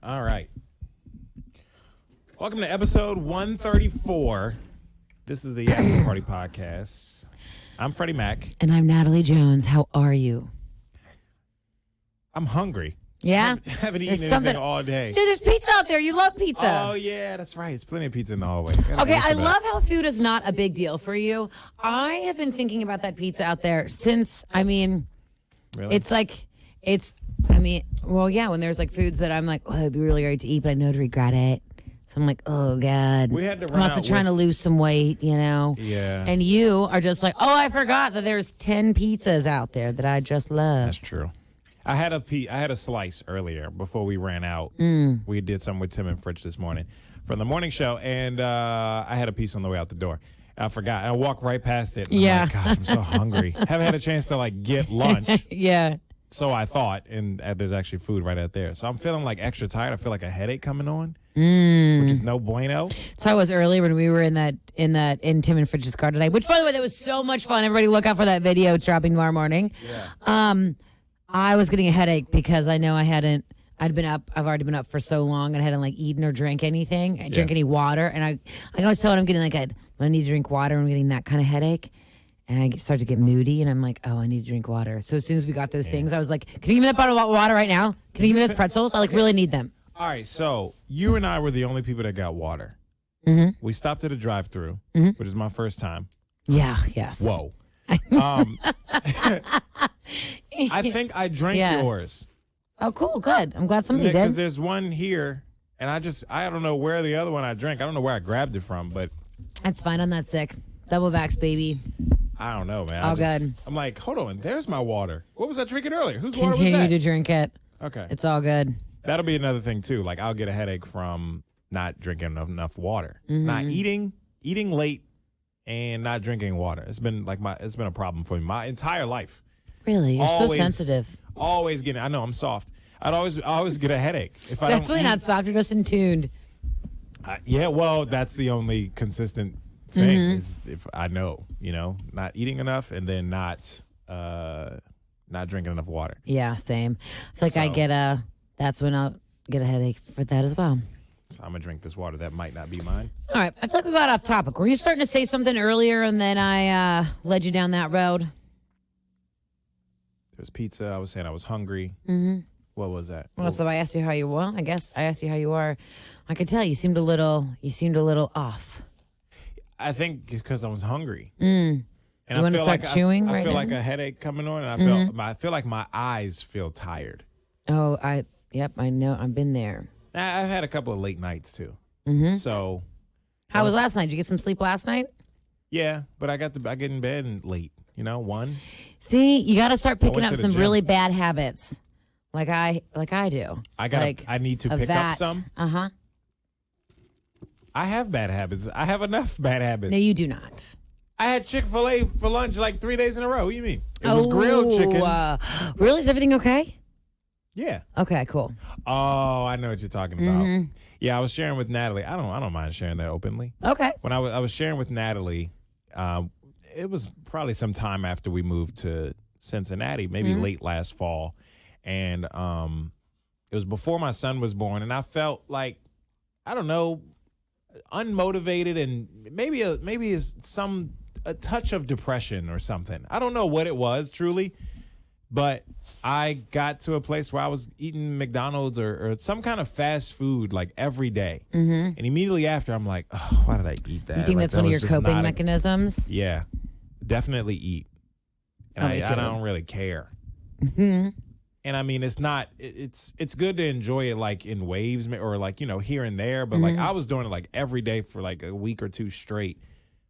All right. Welcome to episode 134. This is the Afterparty podcast. I'm Freddy Mac. And I'm Natalie Jones. How are you? I'm hungry. Yeah? Haven't eaten anything all day. Dude, there's pizza out there. You love pizza. Oh, yeah, that's right. There's plenty of pizza in the hallway. Okay, I love how food is not a big deal for you. I have been thinking about that pizza out there since, Really? when there's like foods that I'm like, oh, that'd be really great to eat, but I know to regret it. So I'm like, oh, God. We had to run I'm also trying to lose some weight, you know? Yeah. And you are just like, oh, I forgot that there's 10 pizzas out there that I just love. That's true. I had a slice earlier before we ran out. We did something with Tim and Fritch this morning from the morning show, and I had a piece on the way out the door. I forgot. I walked right past it. And I'm like, gosh, I'm so hungry. Haven't had a chance to get lunch. Yeah. So I thought, and there's actually food right out there. So I'm feeling extra tired. I feel like a headache coming on, which is no bueno. So I was early when we were in Tim and Fritch's car today. Which, by the way, that was so much fun. Everybody, look out for that video. It's dropping tomorrow morning. Yeah. I was getting a headache because I know I've already been up for so long and I hadn't eaten or drank anything, drink any water. And I always tell I'm getting I need to drink water. I'm getting that kind of headache. And I start to get moody and I'm like, oh, I need to drink water. So as soon as we got those things, I was like, can you give me that bottle of water right now? Can you give me those pretzels? I really need them. All right. So you and I were the only people that got water. Mm-hmm. We stopped at a drive-thru, which is my first time. Yeah. Yes. Whoa. I think I drank yours. Oh, cool. Good. I'm glad somebody did. Because there's one here, and I don't know where the other one I drank. I don't know where I grabbed it from, but. That's fine. I'm not sick. Double vax, baby. I don't know, man. All good. I'm like, hold on. There's my water. What was I drinking earlier? Whose water was that? Continue to drink it. Okay. It's all good. That'll be another thing, too. I'll get a headache from not drinking enough water. Mm-hmm. Not eating late, and not drinking water. It's been it's been a problem for me my entire life. Really? You're so sensitive. Always getting. I know I'm soft. I always get a headache if I Definitely not soft. You're just in tuned. Yeah. Well, that's the only consistent thing is if I know, not eating enough and then not drinking enough water. Yeah, same. I feel like that's when I'll get a headache for that as well. So I'm gonna drink this water that might not be mine. All right. I feel like we got off topic. Were you starting to say something earlier and then I led you down that road? There was pizza. I was saying I was hungry. Mm-hmm. What was that? Well, so I asked you how you were. I guess I asked you how you are. I could tell you seemed a little off. I think because I was hungry. And you want to start chewing right now? I feel like a headache coming on, and I feel like my eyes feel tired. Oh, I know. I've been there. I've had a couple of late nights too. Mm-hmm. So, how was last night? Did you get some sleep last night? Yeah, but I get in bed late. 1. See, you got to start picking up some really bad habits, like I do. I need to pick up some. Uh-huh. I have bad habits. I have enough bad habits. No, you do not. I had Chick-fil-A for lunch 3 days in a row. What do you mean? It was grilled chicken. Really? Is everything okay? Yeah. Okay, cool. Oh, I know what you're talking about. Yeah, I was sharing with Natalie. I don't mind sharing that openly. Okay. When I was sharing with Natalie, it was probably some time after we moved to Cincinnati, maybe late last fall, and it was before my son was born, and I felt like, I don't know, unmotivated and maybe a touch of depression or something. I don't know what it was truly, but I got to a place where I was eating McDonald's or some kind of fast food every day. And immediately after, I'm like, oh, why did I eat that? You think that's one of your coping mechanisms? Yeah, definitely eat. And I don't really care. And I mean, it's good to enjoy it in waves or here and there. But I was doing it every day for a week or two straight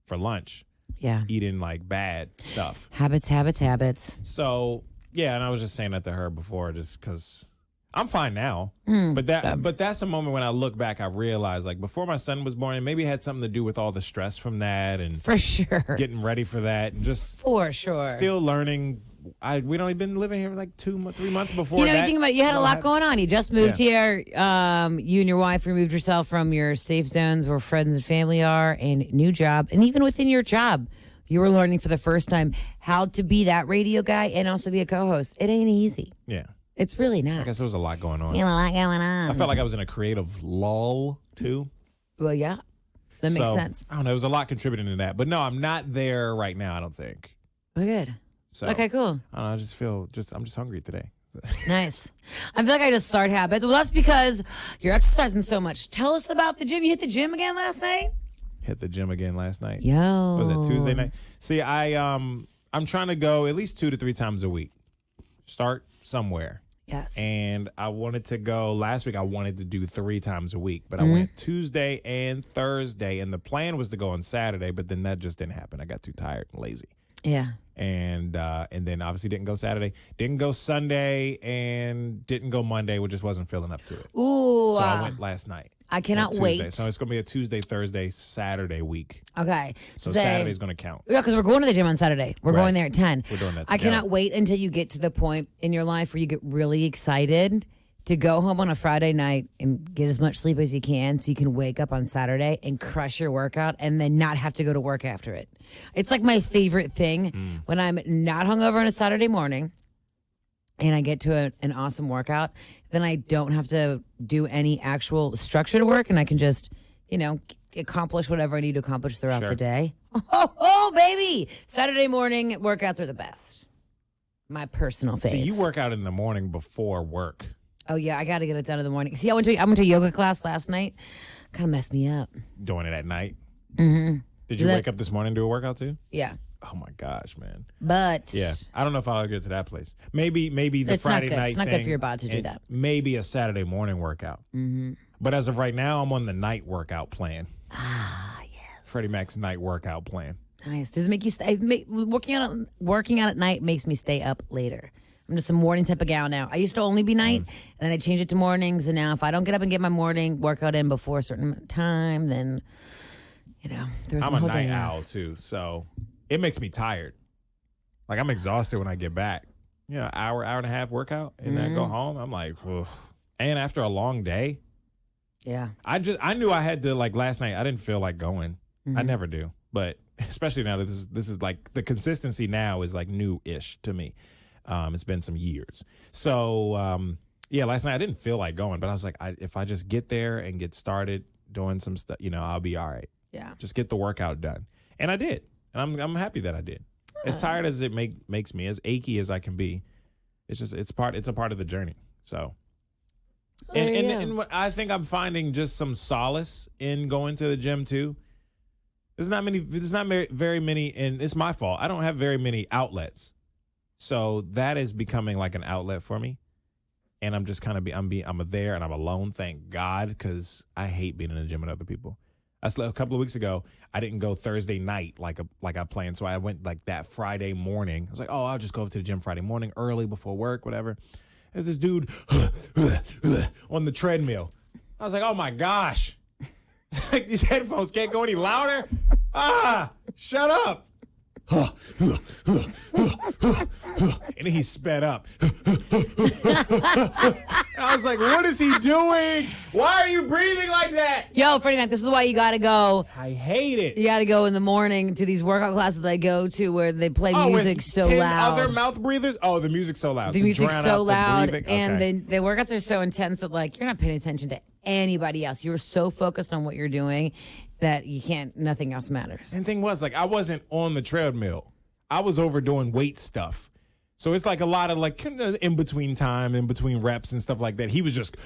for lunch. Yeah. Eating bad stuff. Habits. So, yeah. And I was just saying that to her before just because I'm fine now. But that's a moment when I look back, I realized before my son was born, and maybe it had something to do with all the stress from that and for sure getting ready for that and just for sure still learning. We'd only been living here for 3 months before. You think about it, you had a lot going on. You just moved here. You and your wife removed yourself from your safe zones where friends and family are, and new job. And even within your job, you were learning for the first time how to be that radio guy and also be a co-host. It ain't easy. Yeah. It's really not. I guess there was a lot going on. You know, a lot going on. I felt like I was in a creative lull too. Well, yeah. That makes sense. I don't know. There was a lot contributing to that. But no, I'm not there right now, I don't think. We're good. So, Okay, cool. I don't know. I just feel I'm just hungry today. Nice. I feel like I just start habits. Well, that's because you're exercising so much. Tell us about the gym. You hit the gym again last night? Hit the gym again last night. Yo. Was it Tuesday night? See, I'm trying to go at least 2 to 3 times a week. Start somewhere. Yes. And I wanted to go last week. I wanted to do 3 times a week, but I went Tuesday and Thursday, and the plan was to go on Saturday, but then that just didn't happen. I got too tired and lazy. Yeah. And then obviously didn't go Saturday, didn't go Sunday, and didn't go Monday. We just wasn't feeling up to it. Ooh. So I went last night. I cannot Tuesday. wait. So it's gonna be a Tuesday, Thursday, Saturday week. Okay. So Saturday's gonna count. Yeah, because we're going to the gym on Saturday. We're Right. going there at 10. We're doing that I together. cannot wait until you get to the point in your life where you get really excited to go home on a Friday night and get as much sleep as you can so you can wake up on Saturday and crush your workout and then not have to go to work after it. It's like my favorite thing when I'm not hungover on a Saturday morning and I get to an awesome workout, then I don't have to do any actual structured work and I can just, accomplish whatever I need to accomplish throughout Sure. the day. Oh, baby. Saturday morning workouts are the best. My personal fave. See, you work out in the morning before work. Oh yeah, I got to get it done in the morning. See, I went to a yoga class last night. Kind of messed me up. Doing it at night. Mm-hmm. Did you wake up this morning and do a workout too? Yeah, Oh my gosh, man. but Yeah, I don't know if I'll get to that place. Maybe the It's not Friday good. night. It's not good thing for your body to do and that. Maybe a Saturday morning workout. Mm-hmm. But as of right now, I'm on the night workout plan. yes. Freddie Mac's night workout plan. Nice. Does it make you stay? Working out at night makes me stay up later. I'm just a morning type of gal now. I used to only be night, and then I changed it to mornings. And now, if I don't get up and get my morning workout in before a certain time, then there's I'm my a whole night day owl off. too, so it makes me tired. Like I'm exhausted when I get back. Hour and a half workout, and then I go home. I'm like, ugh. And after a long day, Yeah. I knew I had to, like last night. I didn't feel like going. I never do, but especially now that this is like the consistency now is like new-ish to me. It's been some years. So last night I didn't feel like going, but I was like, if I just get there and get started doing some stuff, I'll be all right. Yeah. Just get the workout done, and I did, and I'm happy that I did. As tired as it makes me, as achy as I can be, it's a part of the journey. So. And I think I'm finding just some solace in going to the gym too. There's not very many, and it's my fault. I don't have very many outlets, so that is becoming like an outlet for me. And I'm just kind of I'm there and I'm alone. Thank God, because I hate being in the gym with other people. A couple of weeks ago, I didn't go Thursday night like I planned, so I went like that Friday morning. I was like, oh, I'll just go to the gym Friday morning early before work, whatever. There's this dude on the treadmill. I was like, oh my gosh. These headphones can't go any louder. Shut up. And then he sped up. I was like, what is he doing? Why are you breathing like that? Yo, Freddie Mac, this is why you got to go. I hate it. You got to go in the morning to these workout classes that I go to where they play music with so 10 loud. other mouth breathers? Oh, the music's so loud. The To music's drown so out the loud, breathing? and Okay. the workouts are so intense that like you're not paying attention to anybody else. You're so focused on what you're doing that nothing else matters. And thing was, like, I wasn't on the treadmill. I was over doing weight stuff. So it's like a lot of like in between time, in between reps and stuff like that. He was just,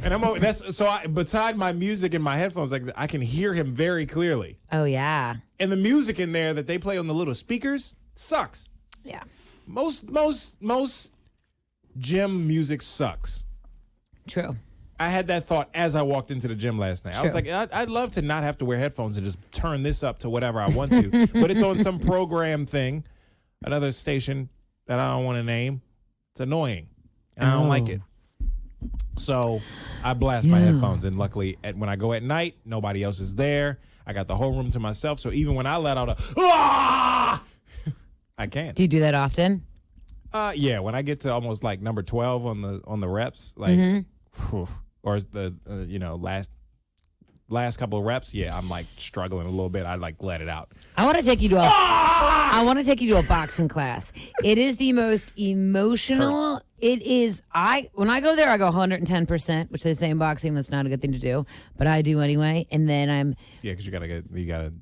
and beside my music and my headphones, like I can hear him very clearly. Oh yeah, And the music in there that they play on the little speakers sucks. yeah, Most gym music sucks. true. I had that thought as I walked into the gym last night. I was Sure. like, I'd love to not have to wear headphones and just turn this up to whatever I want to. But it's on some program thing, another station that I don't want to name. It's annoying. And I don't like it. So I blast my headphones. And luckily, when I go at night, nobody else is there. I got the whole room to myself. So even when I let out I can't. Do you do that often? Yeah, when I get to almost like number 12 on the reps, like, whew, or the last last couple of reps, I'm like struggling a little bit. I like let it out. I want to take you to a boxing class. It is the most emotional. Hurts. It is. When I go there, I go 110%, which they say in boxing that's not a good thing to do, but I do anyway. And then I'm. Yeah, because you gotta.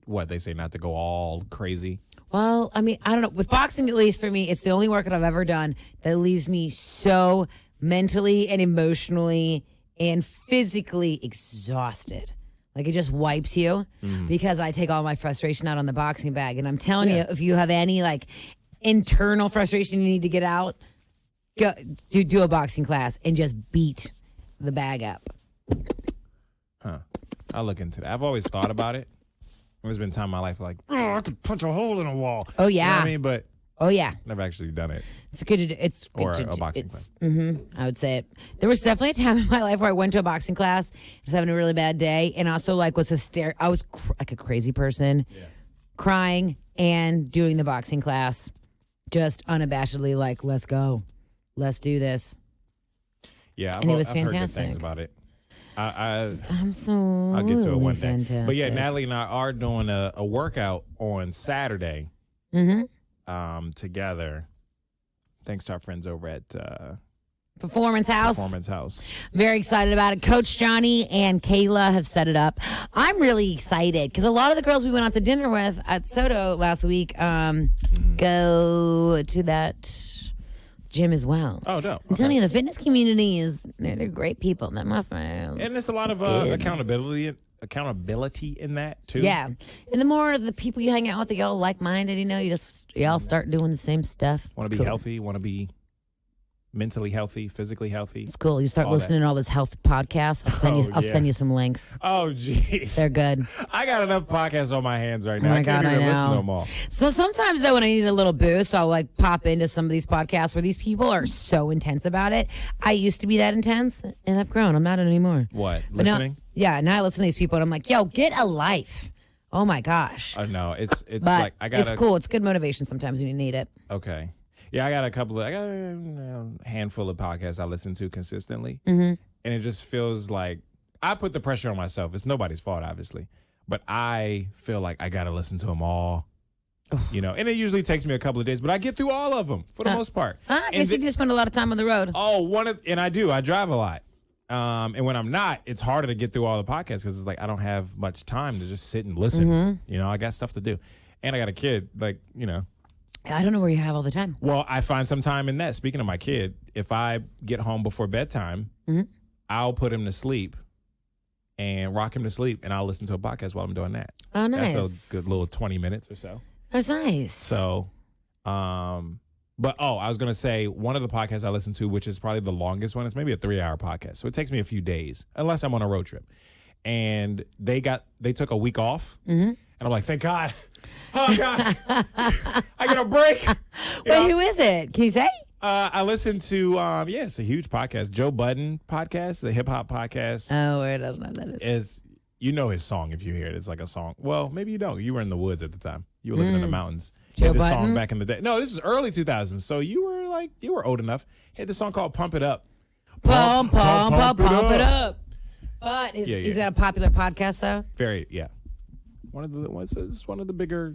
What they say, not to go all crazy. Well, I mean, I don't know. With boxing, at least for me, it's the only workout I've ever done that leaves me so mentally and emotionally and physically exhausted. Like, it just wipes you because I take all my frustration out on the boxing bag. And I'm telling you, if you have any like internal frustration you need to get out, go do a boxing class and just beat the bag up. Huh. I'll look into that. I've always thought about it. There's been time in my life like, I could punch a hole in a wall. Oh, yeah. You know what I mean? But oh, yeah. never actually done it. It's good to do. Or a boxing class. I would say it. There was definitely a time in my life where I went to a boxing class, was having a really bad day, and also like was hysterical. I was like a crazy person, crying and doing the boxing class, just unabashedly like, let's go, let's do this. Yeah, And it was I've heard good fantastic. things about it. I'm so. I'll get to it one day. fantastic. But yeah, Natalie and I are doing a workout on Saturday together. Thanks to our friends over at Performance House. Performance House. Very excited about it. Coach Johnny and Kayla have set it up. I'm really excited because a lot of the girls we went out to dinner with at Soto last week go to that gym as well. Oh, dope. I'm telling you, the fitness community they're great people. They're my friends. And there's a lot of accountability in that too. Yeah. And the more the people you hang out with are y'all like-minded, y'all start doing the same stuff. Want to be healthy, want to be mentally healthy, physically healthy. It's cool. You start all listening to all this health podcasts. I'll send you some links. Oh, jeez. They're good. I got enough podcasts on my hands right now. Oh my I can't God, even I listen to know. them all. So sometimes though, when I need a little boost, I'll like pop into some of these podcasts where these people are so intense about it. I used to be that intense, and I've grown. I'm not anymore. What? But now- Listening? now I listen to these people, and I'm like, yo, get a life. Oh my gosh. No, it's But like I got it's cool. It's good motivation sometimes when you need it. Okay. Yeah, I got a handful of podcasts I listen to consistently. And it just feels like I put the pressure on myself. It's nobody's fault, obviously. But I feel like I got to listen to them all. And it usually takes me a couple of days, but I get through all of them for the most part. I guess you do spend a lot of time on the road. And I do. I drive a lot. And when I'm not, it's harder to get through all the podcasts because it's like I don't have much time to just sit and listen. I got stuff to do. And I got a kid, I don't know where you have all the time. Well, I find some time in that. Speaking of my kid, if I get home before bedtime, I'll put him to sleep and rock him to sleep, and I'll listen to a podcast while I'm doing that. Oh, nice. That's a good little 20 minutes or so. That's nice. So, I was going to say one of the podcasts I listen to, which is probably the longest one, is maybe a 3-hour podcast. So it takes me a few days, unless I'm on a road trip. And they took a week off, and I'm like, thank God. Oh, God. I get a break. Wait, who is it? Can you say? I listen to, it's a huge podcast. Joe Budden podcast, a hip hop podcast. Oh, I don't know what that is. You know his song if you hear it. It's like a song. Well, maybe you don't. You were in the woods at the time. You were living in the mountains. Joe This Budden? song back in the day. No, this is early 2000s. So you were old enough. He had this song called Pump It Up. Pump it up. But he's got a popular podcast though. Very, yeah. One of the bigger,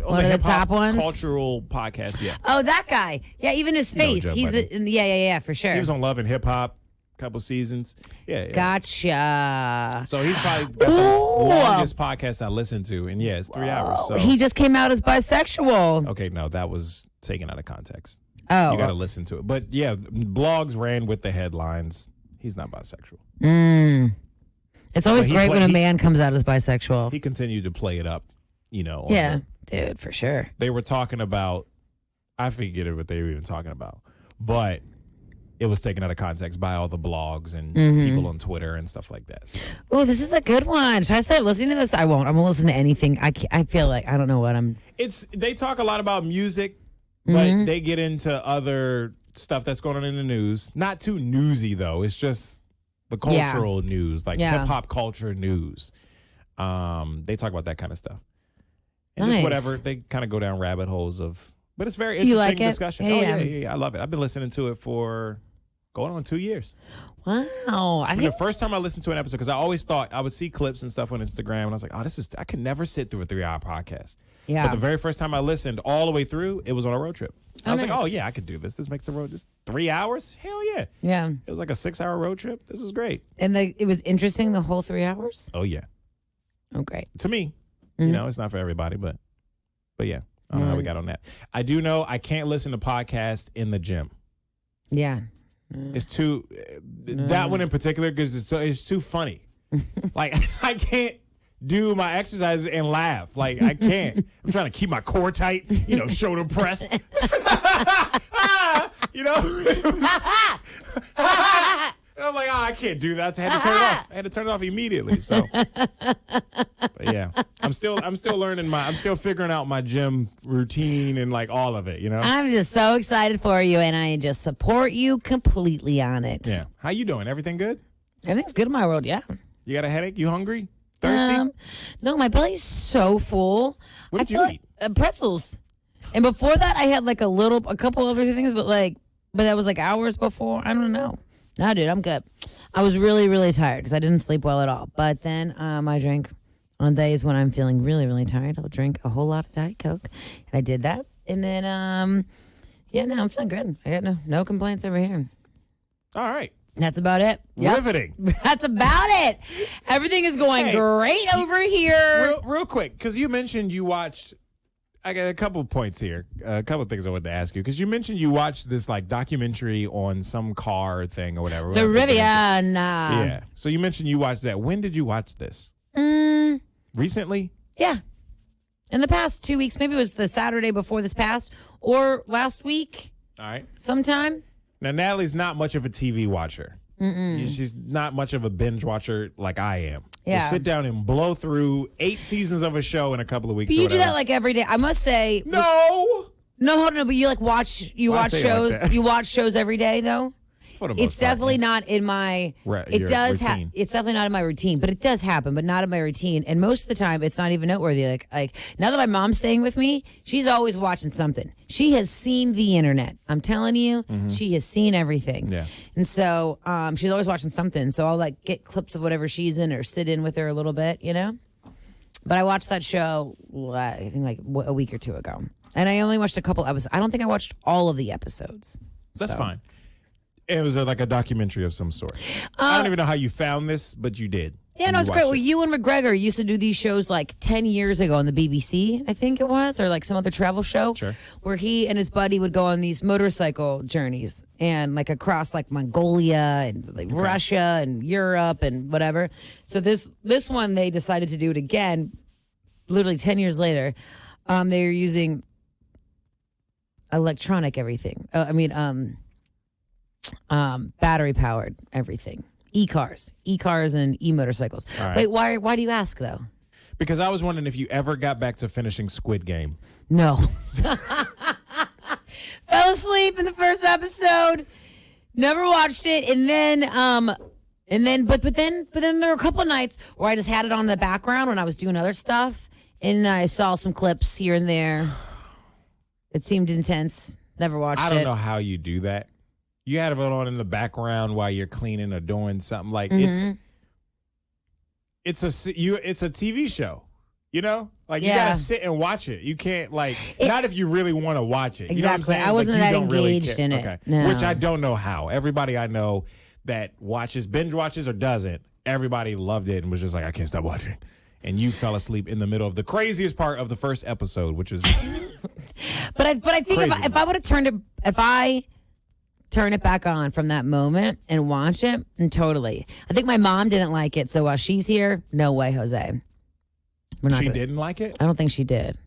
one of the top ones, cultural podcasts. Yeah. Oh, that guy. Yeah, even his face. Joe He's Budden. for sure. He was on Love and Hip Hop, a couple seasons. Yeah. Gotcha. So he's probably got the longest podcast I listen to, and it's 3 hours. So he just came out as bisexual. okay, no, that was taken out of context. Oh, You got to listen to it. But yeah, blogs ran with the headlines. He's not bisexual. It's always But great when a man comes out as bisexual. He continued to play it up, on Yeah, dude, for sure. They were talking about, I forget what they were even talking about, but it was taken out of context by all the blogs and people on Twitter and stuff like that. So. Oh, this is a good one. Should I start listening to this? I won't. I'm gonna listen to anything. I feel like I don't know what I'm. They talk a lot about music, but they get into other stuff that's going on in the news. Not too newsy though. It's just the cultural news, like hip hop culture news. They talk about that kind of stuff. And just whatever. They kind of go down rabbit holes of, but it's very interesting discussion. Yeah, yeah. I love it. I've been listening to it for Going on 2 years. Wow. I And think the first time I listened to an episode, because I always thought I would see clips and stuff on Instagram, and I was like, I could never sit through a 3-hour podcast. Yeah. But the very first time I listened all the way through, it was on a road trip. I was like, nice. oh, yeah, I could do this. This makes the road, 3 hours? Hell yeah. Yeah. It was like a 6-hour road trip. This was great. And it was interesting the whole 3 hours? Oh, yeah. Oh, great. To me, you know, it's not for everybody, but yeah. I don't know how we got on that. I do know I can't listen to podcasts in the gym. Yeah. It's too, that one in particular, because it's too funny. Like, I can't do my exercises and laugh. Like, I can't. I'm trying to keep my core tight, you know, shoulder press. You know? And I'm like, I can't do that. I had to turn it off. I had to turn it off immediately. So, but yeah, I'm still learning I'm still figuring out my gym routine and like all of it, you know? I'm just so excited for you, and I just support you completely on it. Yeah. How you doing? Everything good? Everything's good in my world, yeah. You got a headache? You hungry? Thirsty? No, my belly's so full. What did I you feel eat? like, pretzels. And before that, I had like a couple other things, but that was like hours before. I don't know. No, dude, I'm good. I was really, really tired because I didn't sleep well at all. But then I drink on days when I'm feeling really, really tired. I'll drink a whole lot of Diet Coke. And I did that. And then, I'm feeling good. I got no complaints over here. All right. That's about it. Riveting. That's about it. Everything is going great over here. Real quick, because you mentioned you watched. I got a couple of points here. A couple of things I wanted to ask you, because you mentioned you watched this like documentary on some car thing or whatever. The Rivian. Yeah. So you mentioned you watched that. When did you watch this? Recently? Yeah. In the past 2 weeks. Maybe it was the Saturday before this past or last week. All right. Sometime. Now, Natalie's not much of a TV watcher. She's not much of a binge watcher like I am. Yeah. You sit down and blow through 8 seasons of a show in a couple of weeks. But or you do whatever. that like every day. I must say. No. No, but you like watch. You Why watch say it like shows. that? You watch shows every day, though. For the most It's part, definitely yeah. not in my. Your It does routine. It's definitely not in my routine, but it does happen, but not in my routine. And most of the time, it's not even noteworthy. Like now that my mom's staying with me, she's always watching something. She has seen the internet. I'm telling you, she has seen everything. Yeah. And so she's always watching something. So I'll like get clips of whatever she's in or sit in with her a little bit, you know. But I watched that show, I think like a week or two ago, and I only watched a couple episodes. I don't think I watched all of the episodes. That's So. fine. It was like a documentary of some sort. I don't even know how you found this, but you did. Yeah, And no, you it's great. watched Well, it. you and McGregor used to do these shows like 10 years ago on the BBC, I think it was, or like some other travel show. Sure. Where he and his buddy would go on these motorcycle journeys and like across like Mongolia and like Russia and Europe and whatever. So this one, they decided to do it again, literally 10 years later. They're using electronic everything. Battery powered everything. E-cars and e-motorcycles. All right. Wait, why do you ask though? Because I was wondering if you ever got back to finishing Squid Game. No. Fell asleep in the first episode. Never watched it, and then but then there were a couple of nights where I just had it on in the background when I was doing other stuff, and I saw some clips here and there. It seemed intense. Never watched it. I don't know how you do that. You had it on in the background while you're cleaning or doing something. Like it's a TV show, you know? Like you gotta sit and watch it. You can't not if you really want to watch it. Exactly. You know what I'm saying? I wasn't you that don't really engaged care. in it. Okay. No. Which I don't know how. Everybody I know that binge watches or doesn't, everybody loved it and was just like, I can't stop watching. And you fell asleep in the middle of the craziest part of the first episode, which is But I think Crazy. if I would have turn it back on from that moment and watch it, and totally. I think my mom didn't like it, so while she's here, no way, Jose. We're not she gonna- didn't like it? I don't think she did.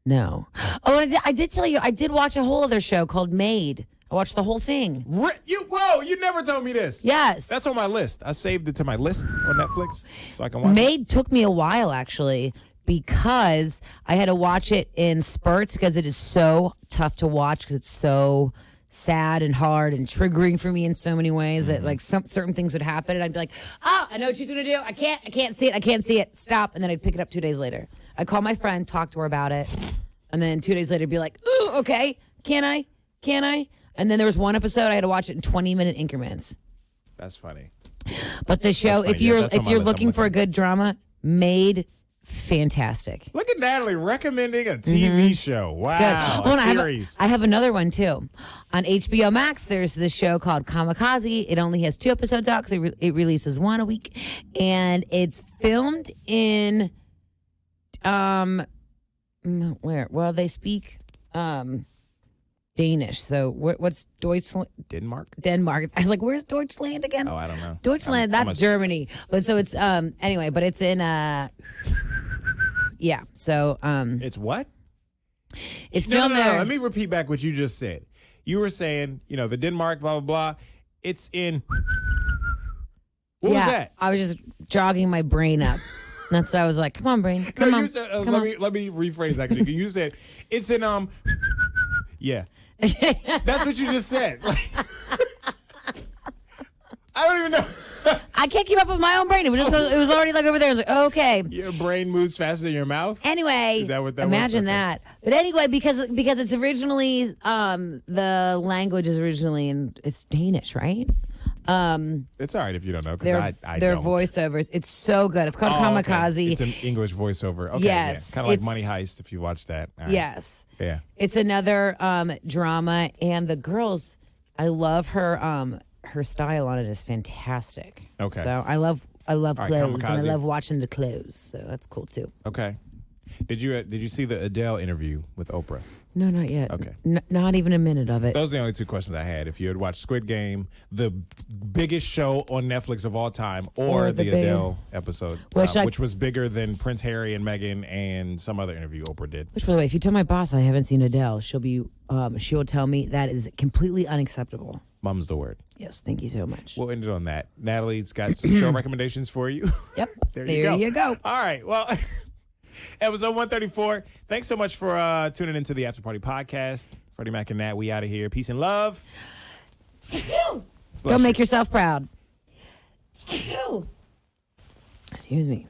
No. Oh, and I did tell you, I did watch a whole other show called Made. I watched the whole thing. You never told me this. Yes. That's on my list. I saved it to my list on Netflix so I can watch it. Made took me a while, actually, because I had to watch it in spurts because it is so tough to watch because it's so sad and hard and triggering for me in so many ways that like certain things would happen and I'd be like, oh, I know what she's gonna do. I can't see it. Stop. And then I'd pick it up 2 days later. I'd call my friend, talk to her about it. And then 2 days later be like, ooh, okay, can I? And then there was one episode I had to watch it in 20-minute increments. That's funny. But the show, if you're looking for a good drama, Made, fantastic. Look at Natalie recommending a TV show. Wow, a series. I have another one too. On HBO Max, there's this show called Kamikaze. It only has 2 episodes out because it releases one a week, and it's filmed in where? Well, they speak Danish. So what's Deutschland? Denmark. I was like, where's Deutschland again? Oh, I don't know. Deutschland, that's Germany. But so it's anyway, but it's in yeah. So it's what? It's filmed there. Let me repeat back what you just said. You were saying, the Denmark, blah blah blah. It's in. What was that? I was just jogging my brain up. That's why I was like, come on, brain. Come on. You said, let me rephrase that. You said it's in yeah. That's what you just said. I don't even know. I can't keep up with my own brain. It was already like over there. I was like, okay. Your brain moves faster than your mouth? Anyway. Is that what that imagine that. But anyway, because it's originally the language is originally it's Danish, right? It's all right if you don't know because I their don't. Voiceovers. It's so good. It's called Kamikaze. Okay. It's an English voiceover. Okay, yes, kind of like Money Heist if you watch that. All right. Yes. Yeah. It's another drama, and the girls, I love her style on it is fantastic. Okay. So I love clothes, and I Kamikaze. love watching the clothes. So that's cool too. Okay. Did you see the Adele interview with Oprah? No, not yet. Okay. Not even a minute of it. Those are the only 2 questions I had. If you had watched Squid Game, the biggest show on Netflix of all time, or the Adele episode, which was bigger than Prince Harry and Meghan and some other interview Oprah did. Which, by the way, if you tell my boss I haven't seen Adele, she will tell me that is completely unacceptable. Mum's the word. Yes, thank you so much. We'll end it on that. Natalie's got some show recommendations for you. Yep. There you go. All right. Well, episode 134. Thanks so much for tuning into the Afterparty podcast. Freddy Mac and Nat, we out of here. Peace and love. Go make yourself proud. Excuse me.